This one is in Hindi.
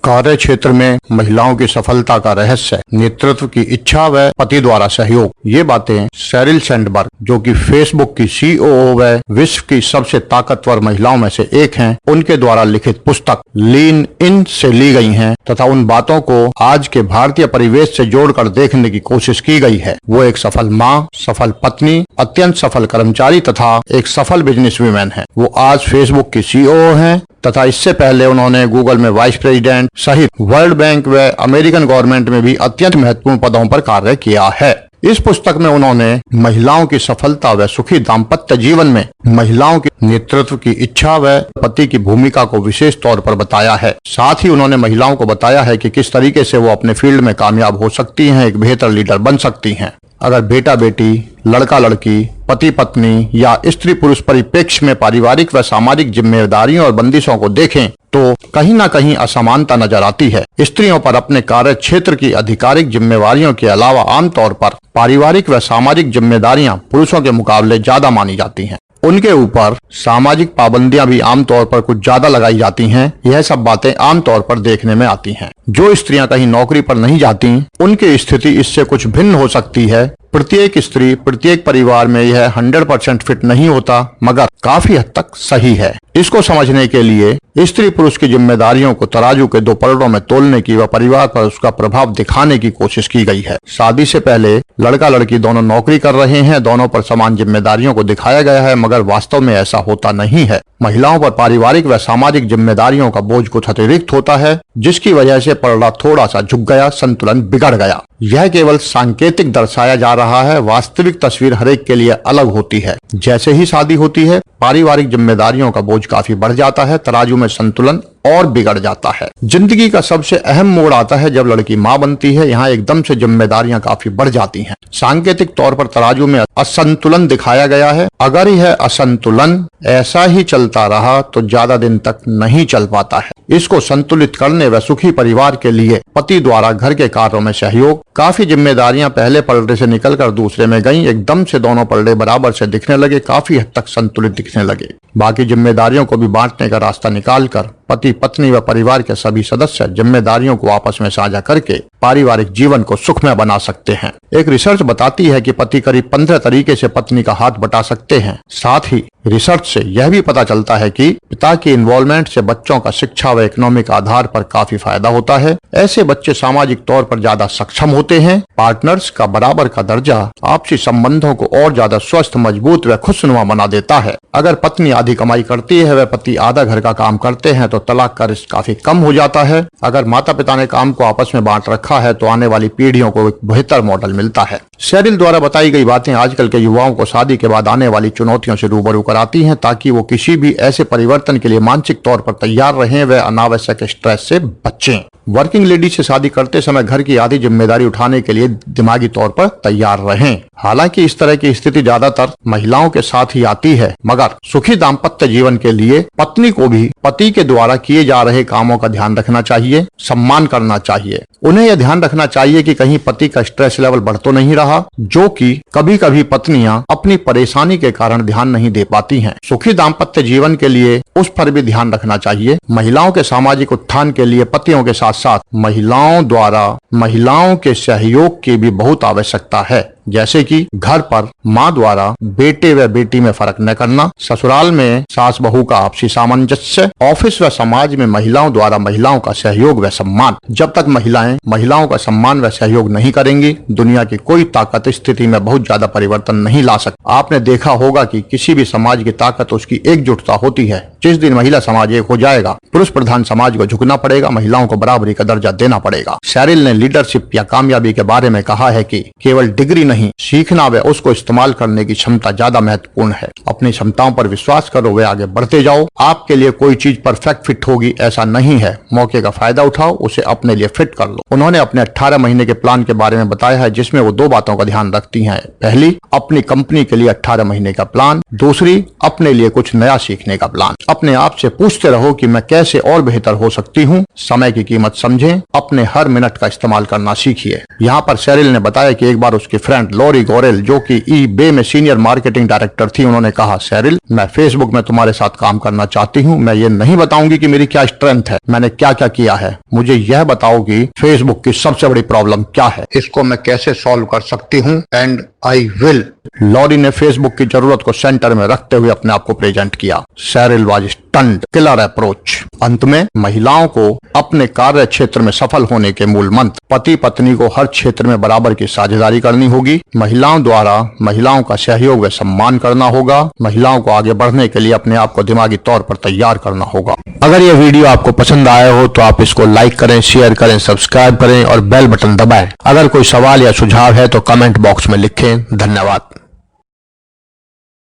कार्य क्षेत्र में महिलाओं की सफलता का रहस्य, नेतृत्व की इच्छा व पति द्वारा सहयोग। ये बातें शेरिल सैंडबर्ग, जो कि फेसबुक की सीईओ व विश्व की सबसे ताकतवर महिलाओं में से एक हैं, उनके द्वारा लिखित पुस्तक लीन इन से ली गई हैं तथा उन बातों को आज के भारतीय परिवेश से जोड़कर देखने की कोशिश की गई है। वो एक सफल माँ, सफल पत्नी, अत्यंत सफल कर्मचारी तथा एक सफल बिजनेसवुमन है। वो आज फेसबुक की सीईओ हैं तथा इससे पहले उन्होंने गूगल में वाइस प्रेसिडेंट सहित वर्ल्ड बैंक व अमेरिकन गवर्नमेंट में भी अत्यंत महत्वपूर्ण पदों पर कार्य किया है। इस पुस्तक में उन्होंने महिलाओं की सफलता व सुखी दाम्पत्य जीवन में महिलाओं के नेतृत्व की इच्छा व पति की भूमिका को विशेष तौर पर बताया है। साथ ही उन्होंने महिलाओं को बताया है कि किस तरीके से वो अपने फील्ड में कामयाब हो सकती हैं, एक बेहतर लीडर बन सकती हैं। अगर बेटा बेटी, लड़का लड़की, पति पत्नी या स्त्री पुरुष परिप्रेक्ष्य में पारिवारिक व सामाजिक जिम्मेदारियों और बंदिशों को देखें तो कहीं न कहीं असमानता नजर आती है। स्त्रियों पर अपने कार्य क्षेत्र की आधिकारिक जिम्मेवारियों के अलावा आमतौर पर पारिवारिक व सामाजिक जिम्मेदारियां पुरुषों के मुकाबले ज्यादा मानी जाती हैं। उनके ऊपर सामाजिक पाबंदियां भी आमतौर पर कुछ ज्यादा लगाई जाती हैं। यह सब बातें आमतौर पर देखने में आती हैं। जो स्त्रियां कहीं नौकरी पर नहीं जाती, उनकी स्थिति इससे कुछ भिन्न हो सकती है। प्रत्येक स्त्री, प्रत्येक परिवार में यह 100% फिट नहीं होता, मगर काफी हद तक सही है। इसको समझने के लिए स्त्री पुरुष की जिम्मेदारियों को तराजू के दो पलड़ों में तोलने की व परिवार पर उसका प्रभाव दिखाने की कोशिश की गई है। शादी से पहले लड़का लड़की दोनों नौकरी कर रहे हैं, दोनों पर समान जिम्मेदारियों को दिखाया गया है, मगर वास्तव में ऐसा होता नहीं है। महिलाओं पर पारिवारिक व सामाजिक जिम्मेदारियों का बोझ कुछ अतिरिक्त होता है, जिसकी वजह से पलड़ा थोड़ा सा झुक गया, संतुलन बिगड़ गया। यह केवल सांकेतिक दर्शाया जा रहा है, वास्तविक तस्वीर हरेक के लिए अलग होती है। जैसे ही शादी होती है, पारिवारिक जिम्मेदारियों का बोझ काफी बढ़ जाता है, तराजू में संतुलन और बिगड़ जाता है। जिंदगी का सबसे अहम मोड़ आता है जब लड़की माँ बनती है। यहाँ एकदम से जिम्मेदारियां काफी बढ़ जाती हैं। सांकेतिक तौर पर तराजू में असंतुलन दिखाया गया है। अगर यह असंतुलन ऐसा ही चलता रहा तो ज्यादा दिन तक नहीं चल पाता है। इसको संतुलित करने व सुखी परिवार के लिए पति द्वारा घर के कार्यों में सहयोग। काफी जिम्मेदारियां पहले पलड़े से निकलकर दूसरे में गईं, एकदम से दोनों पलड़े बराबर से दिखने लगे, काफी हद तक संतुलित दिखने लगे। बाकी जिम्मेदारियों को भी बांटने का रास्ता निकालकर पति पत्नी व परिवार के सभी सदस्य जिम्मेदारियों को आपस में साझा करके पारिवारिक जीवन को सुखमय बना सकते हैं। एक रिसर्च बताती है कि पति करीब 15 तरीके से पत्नी का हाथ बटा सकते हैं। साथ ही रिसर्च से यह भी पता चलता है कि पिता की इन्वॉल्वमेंट से बच्चों का शिक्षा व इकोनॉमिक आधार पर काफी फायदा होता है। ऐसे बच्चे सामाजिक तौर पर ज्यादा सक्षम होते हैं। पार्टनर्स का बराबर का दर्जा आपसी संबंधों को और ज्यादा स्वस्थ, मजबूत व खुशनुमा बना देता है। अगर पत्नी आधी कमाई करती है व पति आधा घर का काम करते हैं तो तलाक का रिस्क काफी कम हो जाता है। अगर माता पिता ने काम को आपस में बांट रखा है तो आने वाली पीढ़ियों को एक बेहतर मॉडल मिलता है। शेरिल द्वारा बताई गई बातें आजकल के युवाओं को शादी के बाद आने वाली चुनौतियों से रूबरू कराती हैं, ताकि वो किसी भी ऐसे परिवर्तन के लिए मानसिक तौर पर तैयार रहें व अनावश्यक स्ट्रेस से बचें। वर्किंग लेडी से शादी करते समय घर की आधी जिम्मेदारी उठाने के लिए दिमागी तौर पर तैयार रहें। हालांकि इस तरह की स्थिति ज्यादातर महिलाओं के साथ ही आती है, मगर सुखी दाम्पत्य जीवन के लिए पत्नी को भी पति के द्वारा किए जा रहे कामों का ध्यान रखना चाहिए, सम्मान करना चाहिए। उन्हें यह ध्यान रखना चाहिए कि कहीं पति का स्ट्रेस लेवल बढ़ तो नहीं रहा, जो कि कभी कभी पत्नियां अपनी परेशानी के कारण ध्यान नहीं दे पाती हैं। सुखी दाम्पत्य जीवन के लिए उस पर भी ध्यान रखना चाहिए। महिलाओं के सामाजिक उत्थान के लिए पतियों के साथ साथ महिलाओं द्वारा महिलाओं के सहयोग की भी बहुत आवश्यकता है। जैसे कि घर पर माँ द्वारा बेटे व बेटी में फर्क न करना, ससुराल में सास बहू का आपसी सामंजस्य, ऑफिस व समाज में महिलाओं द्वारा महिलाओं का सहयोग व सम्मान। जब तक महिलाएं महिलाओं का सम्मान व सहयोग नहीं करेंगी, दुनिया की कोई ताकत स्थिति में बहुत ज्यादा परिवर्तन नहीं ला सकती। आपने देखा होगा कि किसी भी समाज की ताकत उसकी एकजुटता होती है। जिस दिन महिला समाज एक हो जाएगा, पुरुष प्रधान समाज को झुकना पड़ेगा, महिलाओं को बराबरी का दर्जा देना पड़ेगा। शेरिल ने लीडरशिप या कामयाबी के बारे में कहा है कि केवल डिग्री नहीं, सीखना व उसको इस्तेमाल करने की क्षमता ज्यादा महत्वपूर्ण है। अपनी क्षमताओं पर विश्वास करो व आगे बढ़ते जाओ। आपके लिए कोई चीज परफेक्ट फिट होगी ऐसा नहीं है। मौके का फायदा उठाओ, उसे अपने लिए फिट कर लो। उन्होंने अपने 18 महीने के प्लान के बारे में बताया है, जिसमें वो 2 बातों का ध्यान रखती हैं। पहली, अपनी कंपनी के लिए 18 महीने का प्लान। दूसरी, अपने लिए कुछ नया सीखने का प्लान। अपने आप से पूछते रहो कि मैं कैसे और बेहतर हो सकती हूँ। समय की कीमत समझें, अपने हर मिनट का इस्तेमाल करना सीखिए। यहाँ पर शेरिल ने बताया कि एक बार उसके फ्रेंड प्रेसिडेंट लॉरी गोरेल, जो कि eBay में सीनियर मार्केटिंग डायरेक्टर थी, उन्होंने कहा, सैरिल, मैं फेसबुक में तुम्हारे साथ काम करना चाहती हूँ। मैं ये नहीं बताऊंगी कि मेरी क्या स्ट्रेंथ है, मैंने क्या क्या किया है। मुझे यह बताओ कि फेसबुक की सबसे बड़ी प्रॉब्लम क्या है, इसको मैं कैसे सॉल्व कर सकती हूँ, एंड आई विल। लॉरी ने फेसबुक की जरूरत को सेंटर में रखते हुए अपने आप को प्रेजेंट किया। सैरिल वाज स्टन्ड, किलर अप्रोच। अंत में महिलाओं को अपने कार्य क्षेत्र में सफल होने के मूल मंत्र, पति पत्नी को हर क्षेत्र में बराबर की साझेदारी करनी होगी, महिलाओं द्वारा महिलाओं का सहयोग व सम्मान करना होगा, महिलाओं को आगे बढ़ने के लिए अपने आप को दिमागी तौर पर तैयार करना होगा। अगर यह वीडियो आपको पसंद आया हो तो आप इसको लाइक करें, शेयर करें, सब्सक्राइब करें और बेल बटन दबाएं। अगर कोई सवाल या सुझाव है तो कमेंट बॉक्स में लिखें। धन्यवाद।